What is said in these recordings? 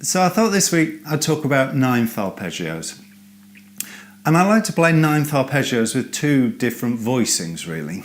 So I thought this week I'd talk about ninth arpeggios. And I like to play ninth arpeggios with two different voicings, really.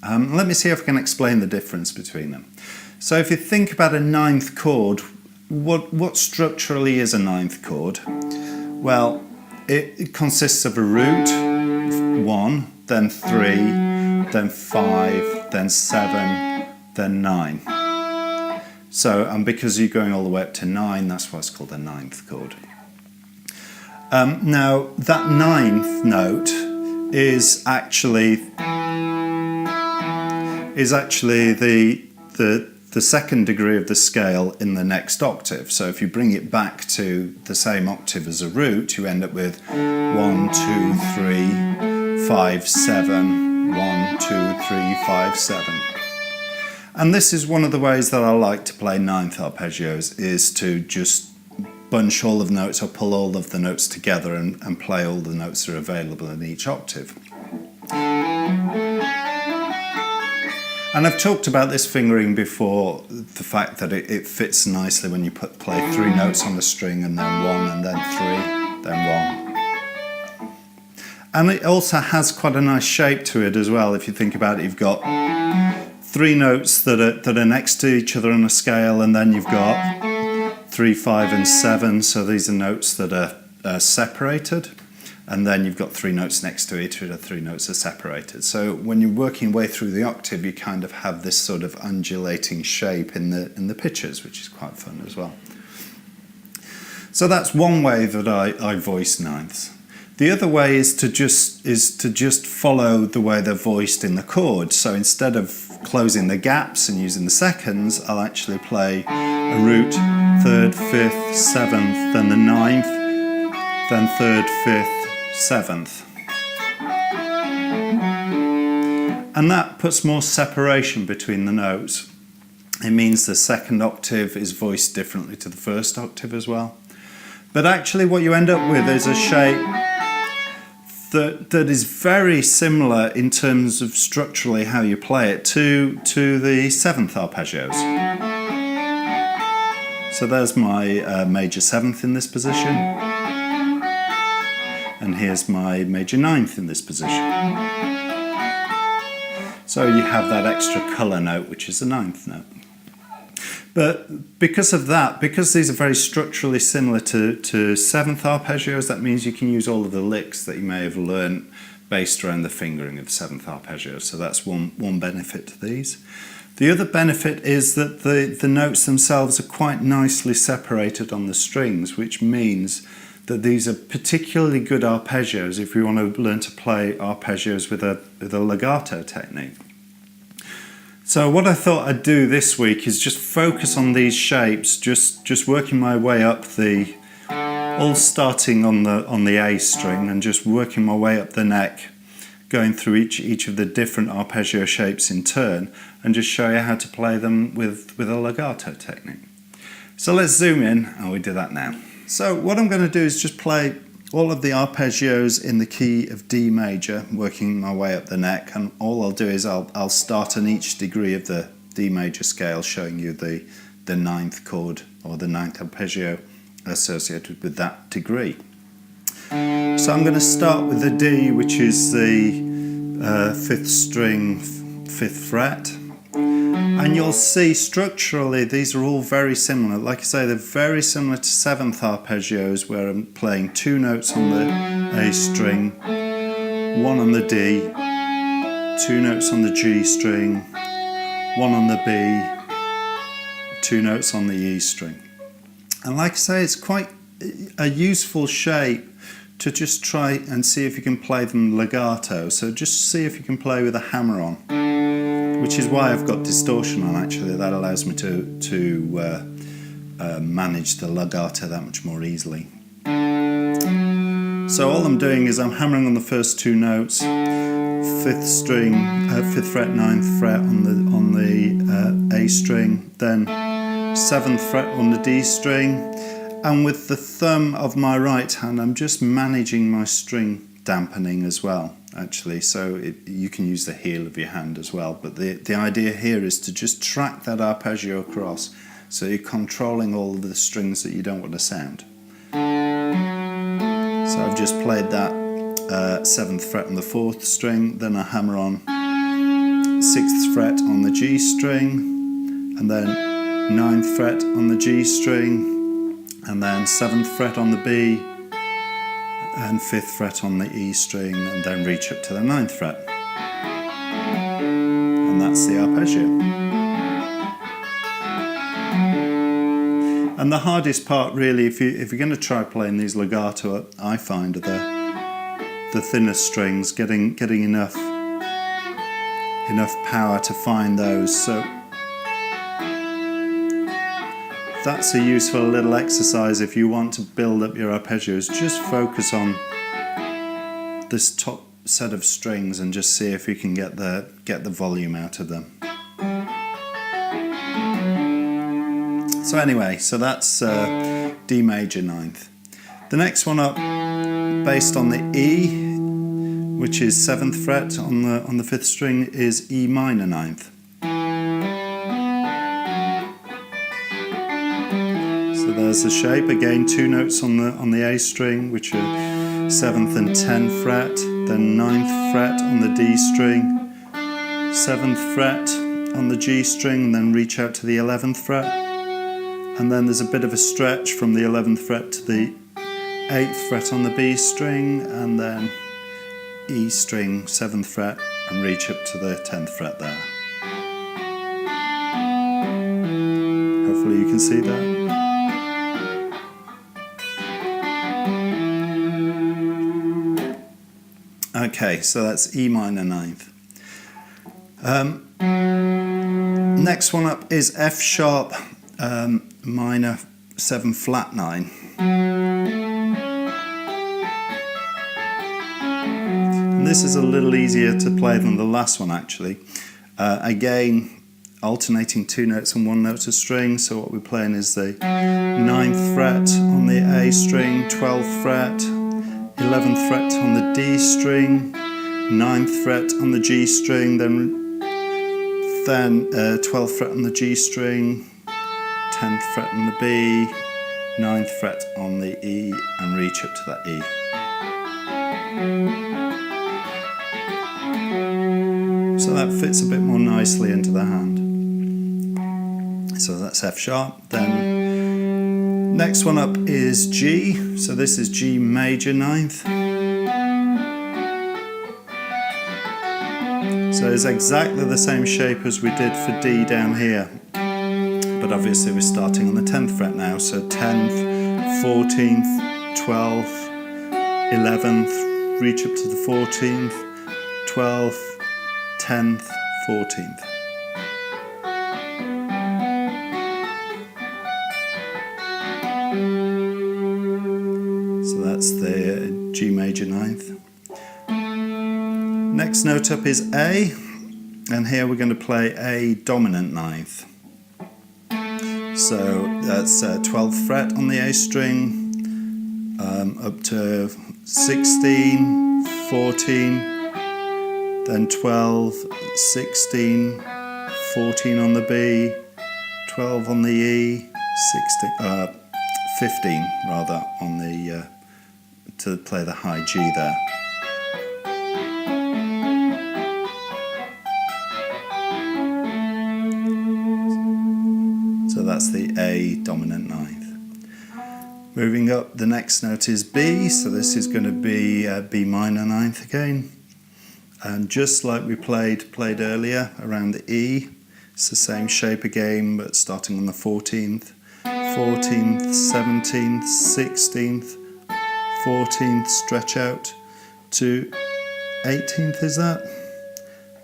Let me see if I can explain the difference between them. So if you think about a ninth chord, what structurally is a ninth chord? Well, it consists of a root, 1, then 3, then 5, then 7, then 9. So, and because you're going all the way up to 9, that's why it's called a ninth chord. Now, that ninth note is actually the second degree of the scale in the next octave. So if you bring it back to the same octave as a root, you end up with 1, 2, 3, 5, 7, 1, 2, 3, 5, 7. And this is one of the ways that I like to play ninth arpeggios, is to just bunch all of the notes or pull all of the notes together and play all the notes that are available in each octave. And I've talked about this fingering before, the fact that it fits nicely when you play 3 notes on the string and then 1 and then 3, then 1. And it also has quite a nice shape to it as well. If you think about it, you've got 3 notes that are next to each other on a scale, and then you've got 3, 5 and 7, so these are notes that are separated. And then you've got 3 notes next to each other, 3 notes are separated. So when you're working your way through the octave, you kind of have this sort of undulating shape in the pitches, which is quite fun as well. So that's one way that I voice ninths. The other way is to just follow the way they're voiced in the chord. So instead of closing the gaps and using the seconds, I'll actually play a root, 3rd, 5th, 7th, then the 9th, then 3rd, 5th, 7th. And that puts more separation between the notes. It means the second octave is voiced differently to the first octave as well. But actually what you end up with is a shape that is very similar in terms of structurally how you play it to the 7th arpeggios. So there's my major 7th in this position, and here's my major 9th in this position. So you have that extra colour note, which is the 9th note. But because of that, because these are very structurally similar to 7th arpeggios, that means you can use all of the licks that you may have learned based around the fingering of 7th arpeggios. So that's one benefit to these. The other benefit is that the notes themselves are quite nicely separated on the strings, which means that these are particularly good arpeggios if you want to learn to play arpeggios with a legato technique. So what I thought I'd do this week is just focus on these shapes, just working my way up all starting on the A string and just working my way up the neck, going through each of the different arpeggio shapes in turn, and just show you how to play them with a legato technique. So let's zoom in, and we do that now. So what I'm going to do is just play all of the arpeggios in the key of D major, working my way up the neck, and all I'll do is I'll start on each degree of the D major scale, showing you the 9th chord or the 9th arpeggio associated with that degree. So I'm going to start with the D, which is the 5th string, 5th fret. And you'll see structurally these are all very similar. Like I say, they're very similar to 7th arpeggios, where I'm playing 2 notes on the A string, 1 on the D, 2 notes on the G string, 1 on the B, 2 notes on the E string. And like I say, it's quite a useful shape to just try and see if you can play them legato. So just see if you can play with a hammer on, which is why I've got distortion on actually. That allows me to manage the legato that much more easily. So all I'm doing is I'm hammering on the first 2 notes, 5th string, 5th fret, 9th fret on the A string, then 7th fret on the D string, and with the thumb of my right hand I'm just managing my string dampening as well, actually. So you can use the heel of your hand as well, but the idea here is to just track that arpeggio across So you're controlling all of the strings that you don't want to sound. So I've just played that 7th fret on the 4th string, then I hammer on 6th fret on the G string, and then 9th fret on the G string, and then 7th fret on the B, and 5th fret on the E string, and then reach up to the 9th fret. And that's the arpeggio. And the hardest part really, if you're going to try playing these legato, I find are the thinner strings, getting enough power to find those. So that's a useful little exercise if you want to build up your arpeggios. Just focus on this top set of strings and just see if you can get the volume out of them. So anyway, so that's D major 9th. The next one up, based on the E, which is 7th fret on the 5th string, is E minor 9th. So there's the shape. Again, 2 notes on the A string, which are 7th and 10th fret, then 9th fret on the D string, 7th fret on the G string, and then reach out to the 11th fret. And then there's a bit of a stretch from the 11th fret to the 8th fret on the B string, and then E string, 7th fret, and reach up to the 10th fret there. Hopefully you can see that. Okay, so that's E minor 9th. Next one up is F sharp minor 7 flat 9. And this is a little easier to play than the last one actually. Again, alternating 2 notes and 1 note of string. So what we're playing is the 9th fret on the A string, 12th fret, 11th fret on the D string, 9th fret on the G string, then 12th fret on the G string, 10th fret on the B, 9th fret on the E, and reach up to that E. So that fits a bit more nicely into the hand. So that's F sharp. Then next one up is G. So this is G major 9th. So it's exactly the same shape as we did for D down here. But obviously we're starting on the 10th fret now. So 10th, 14th, 12th, 11th, reach up to the 14th, 12th, 10th, 14th. So that's the G major 9th. Next note up is A, and here we're going to play A dominant 9th. So that's 12th fret on the A string, up to 16, 14, then 12, 16, 14 on the B, 12 on the E, 15 rather on the to play the high G there. So that's the A dominant 9th. Moving up, the next note is B, so this is going to be B minor 9th again. And just like we played earlier around the E, it's the same shape again, but starting on the 14th, 17th, 16th, 14th, stretch out to 18th, is that?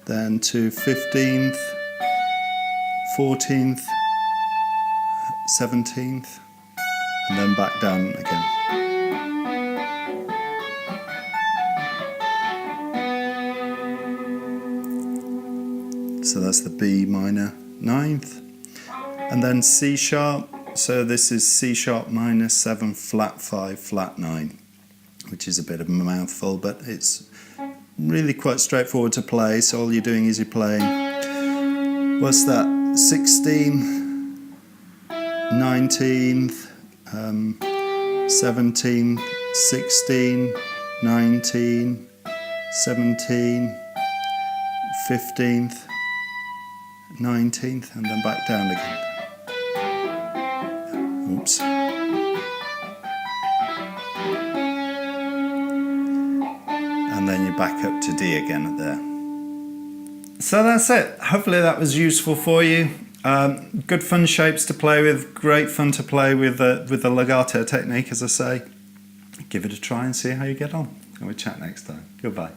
Then to 15th, 14th, 17th, and then back down again. So that's the B minor 9th. And then C sharp, so this is C sharp minor 7 flat 5 flat 9, which is a bit of a mouthful, but it's really quite straightforward to play. So all you're doing is you're playing, what's that, 16, 19th, 17th, 16, 19, 17, 15th, 19th, and then back down again. Oops. And then you're back up to D again at there. So that's it. Hopefully that was useful for you. Good fun shapes to play with, great fun to play with the legato technique, as I say. Give it a try and see how you get on. And we'll chat next time. Goodbye.